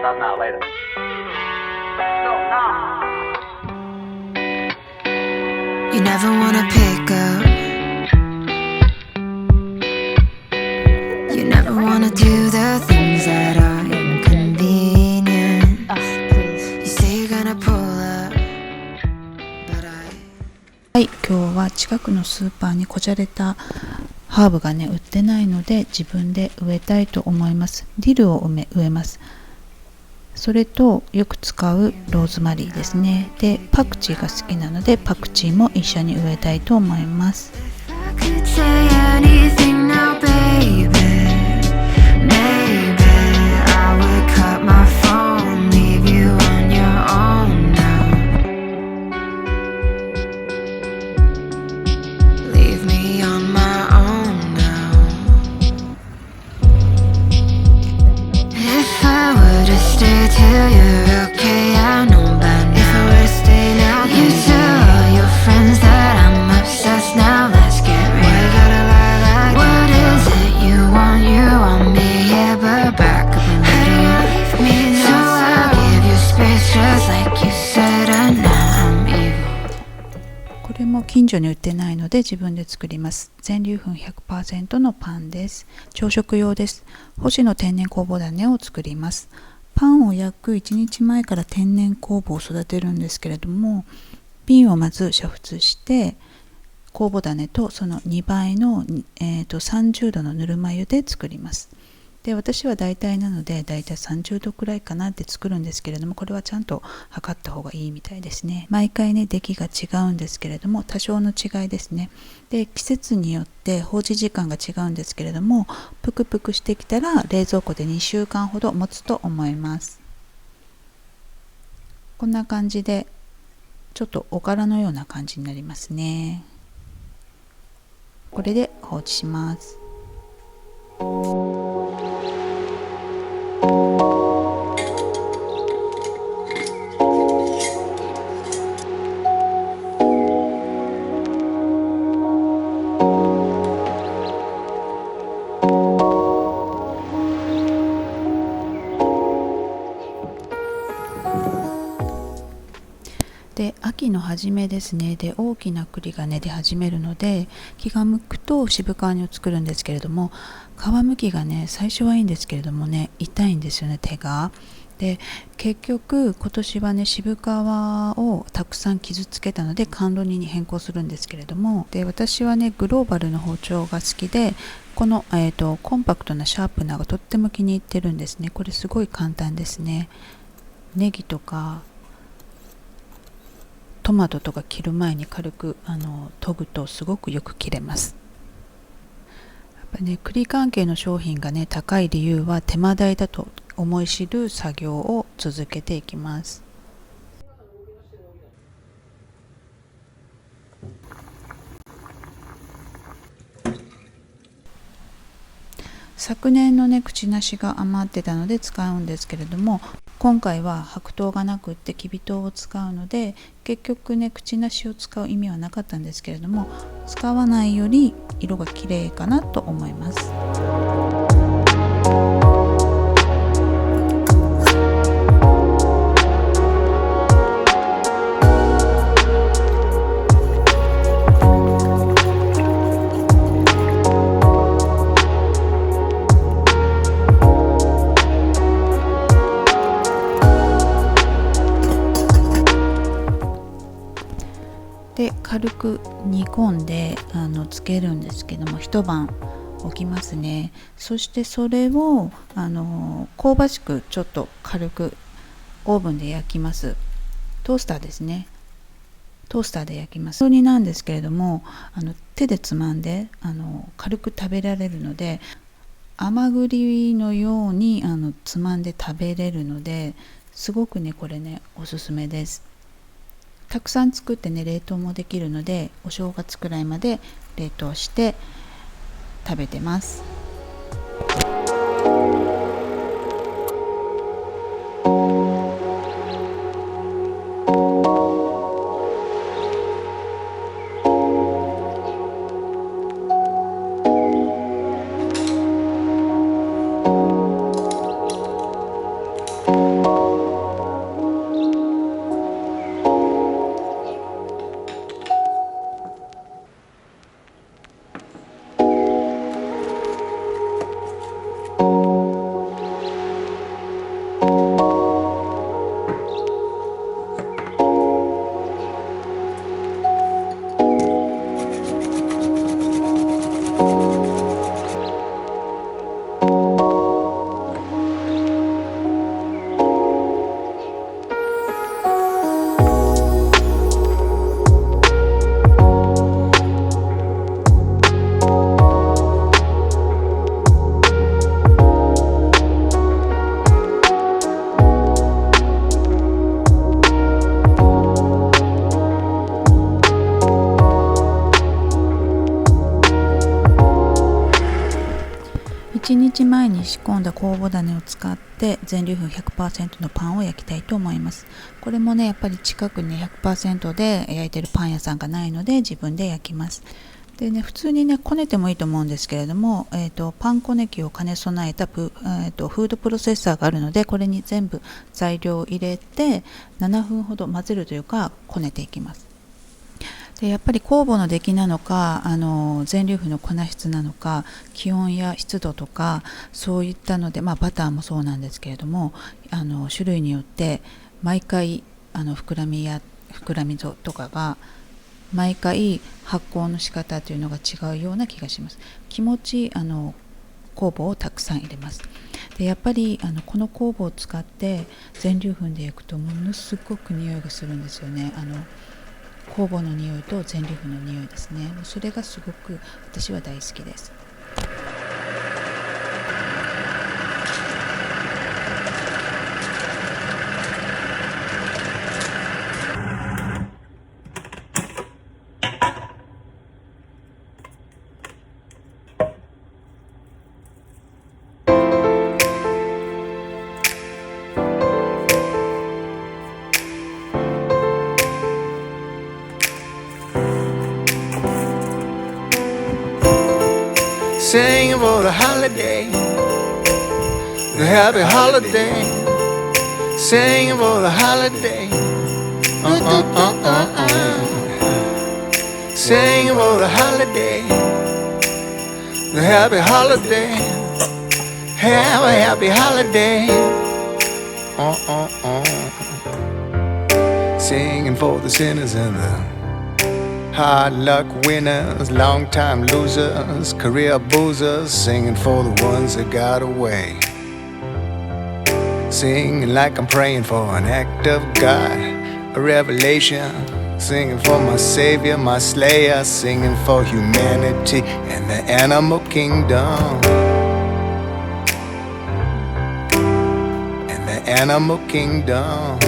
that's not later. You never wanna pick up. You never wanna do the things that are inconvenient. You say you're gonna pull up, but I... はい、今日は近くのスーパーにこじゃれたハーブがね売ってないので自分で植えたいと思います。ディルを植えます。それとよく使うローズマリーですね。でパクチーが好きなのでパクチーも一緒に植えたいと思います。これも近所に売ってないので自分で作ります。全粒粉 100% のパンです。朝食用です。星の天然酵母種を作ります。パンを焼く1日前から天然酵母を育てるんですけれども、瓶をまず煮沸して酵母種とその2倍の、30度のぬるま湯で作ります。で私は大体なので大体30度くらいかなって作るんですけれども、これはちゃんと測った方がいいみたいですね。毎回ね出来が違うんですけれども、多少の違いですね。で季節によって放置時間が違うんですけれども、ぷくぷくしてきたら冷蔵庫で2週間ほど持つと思います。こんな感じでちょっとおからのような感じになりますね。これで放置します。で秋の初めですね。で大きな栗がね出始めるので、気が向くと渋皮煮を作るんですけれども、皮むきがね最初はいいんですけれどもね痛いんですよね、手が。で結局今年はね渋皮をたくさん傷つけたので甘露煮に変更するんですけれども、で私はねグローバルの包丁が好きで、この、コンパクトなシャープナーがとっても気に入ってるんですね。これすごい簡単ですね。ネギとかトマトとか切る前に軽く研ぐとすごくよく切れます。やっぱね、栗関係の商品がね高い理由は手間代だと思い知る作業を続けていきます。昨年のね口なしが余ってたので使うんですけれども、今回は白桃がなくってきび糖を使うので、結局ね口なしを使う意味はなかったんですけれども、使わないより色が綺麗かなと思います。で軽く煮込んでつけるんですけども、一晩置きますね。そしてそれを香ばしくちょっと軽くオーブンで焼きます。トースターですね。トースターで焼きます。本当になんですけれども手でつまんで軽く食べられるので、甘栗のようにつまんで食べれるので、すごくねこれねおすすめです。たくさん作ってね冷凍もできるので、お正月くらいまで冷凍して食べてます。1日前に仕込んだ酵母種を使って全粒粉 100% のパンを焼きたいと思います。これもねやっぱり近くに 100% で焼いてるパン屋さんがないので自分で焼きます。でね、普通にねこねてもいいと思うんですけれども、パンこね機を兼ね備えたフードプロセッサーがあるので、これに全部材料を入れて7分ほど混ぜるというかこねていきます。でやっぱり酵母の出来なのか全粒粉の粉質なのか気温や湿度とかそういったので、バターもそうなんですけれども種類によって毎回膨らみとかが毎回発酵の仕方というのが違うような気がします。気持ち酵母をたくさん入れます。でやっぱりこの酵母を使って全粒粉で焼くとものすごく匂いがするんですよね。酵母の匂いと全粒粉の匂いですね。それがすごく私は大好きです。Singing for the holiday, the happy holiday. Singing for the holiday. Singing for the holiday, the happy holiday. Have a happy holiday. Singing for the sinners and the hard luck winners, long time losers, career boozers, singing for the ones that got away. Singing like I'm praying for an act of God, a revelation. Singing for my Savior, my Slayer, singing for humanity and the animal kingdom. And the animal kingdom.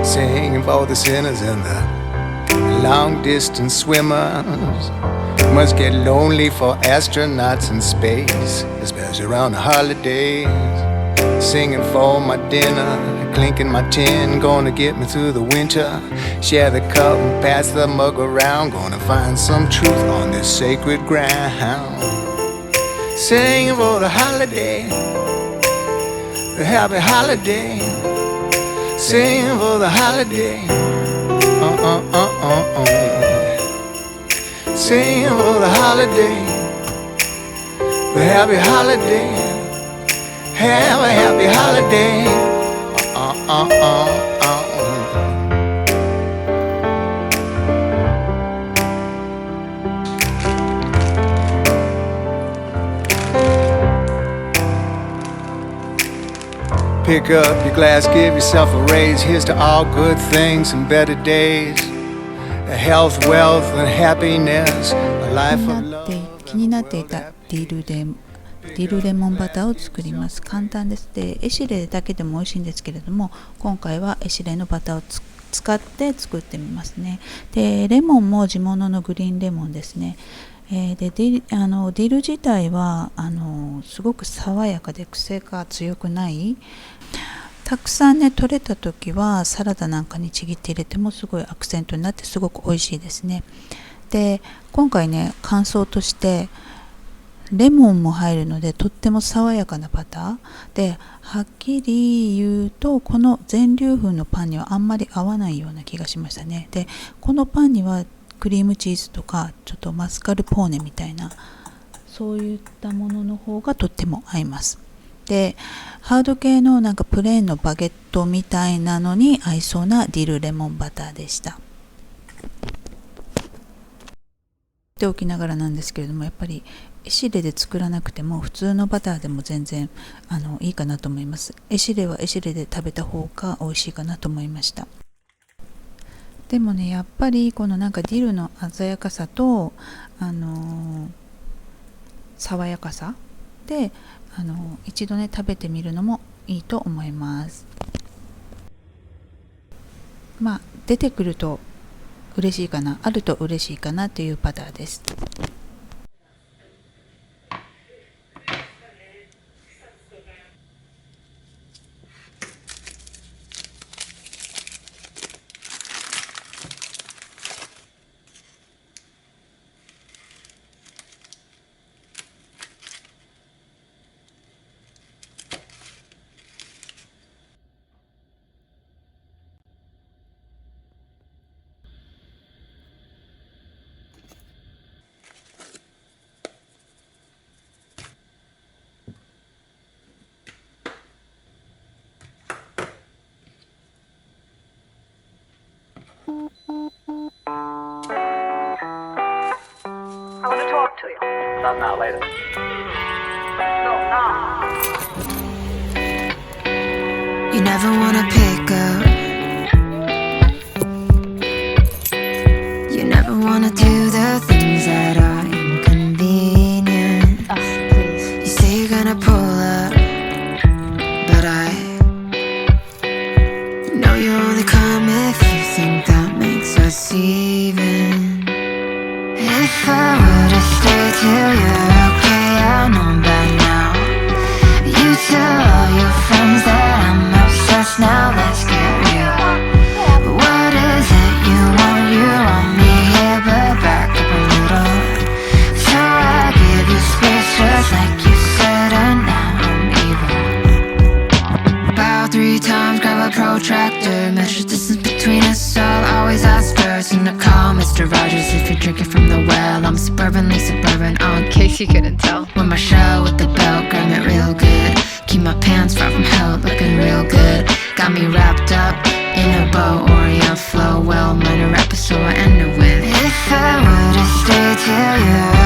Singing for the sinners and the long distance swimmers. Must get lonely for astronauts in space, especially around the holidays. Singing for my dinner, clinking my tin, gonna get me through the winter. Share the cup and pass the mug around, gonna find some truth on this sacred ground. Singing for the holiday, the happy holiday. Singing for the holiday. Singing for the holiday, the happy holiday. Have a happy holiday. Pick up your glass, give yourself a raise. Here's to all good things and better days. Health, wealth, and happiness. A life of love. 気になっていたディルレモンバターを作ります。簡単です。でエシレだけでも美味しいんですけれども、今回はエシレのバターを使って作ってみますね。でレモンも地物のグリーンレモンですね。でディル自体はすごく爽やかで癖が強くない。たくさんね取れた時はサラダなんかにちぎって入れてもすごいアクセントになってすごく美味しいですね。で今回ね感想としてレモンも入るのでとっても爽やかなバターで、はっきり言うとこの全粒粉のパンにはあんまり合わないような気がしましたね。でこのパンにはクリームチーズとかちょっとマスカルポーネみたいなそういったものの方がとっても合います。でハード系のなんかプレーンのバゲットみたいなのに合いそうなディルレモンバターでした。ておきながらなんですけれども、やっぱりエシレで作らなくても普通のバターでも全然いいかなと思います。エシレはエシレで食べた方が美味しいかなと思いました。でもねやっぱりこのなんかディルの鮮やかさと爽やかさで一度ね食べてみるのもいいと思います。出てくると嬉しいかな、あると嬉しいかなというパターンです。I want to talk to you. Not now, later. No, now. You never wanna pick up. You never wanna do the things that are inconvenient. You say you're gonna pull up, but I know you only come if you think that makes us even. If I were to stay till you're okay, I know by now. You tell all your friends that I'm obsessed, now let's get real. But what is it you want? You want me here, but back up a little. So I give you space just like you said, and now I'm evil. Bow 3 times, grab a protractor, measure distance between us all. Always ask first in the call, Mr. Rogers, if you're drinking from the well. I'm suburbanly suburban, in case you couldn't tell. With my shell with the belt, grab it real good. Keep my pants far from hell, looking real good. Got me wrapped up in a bow, Orient flow. Well, minor episode I end it with. If I were to stay till you're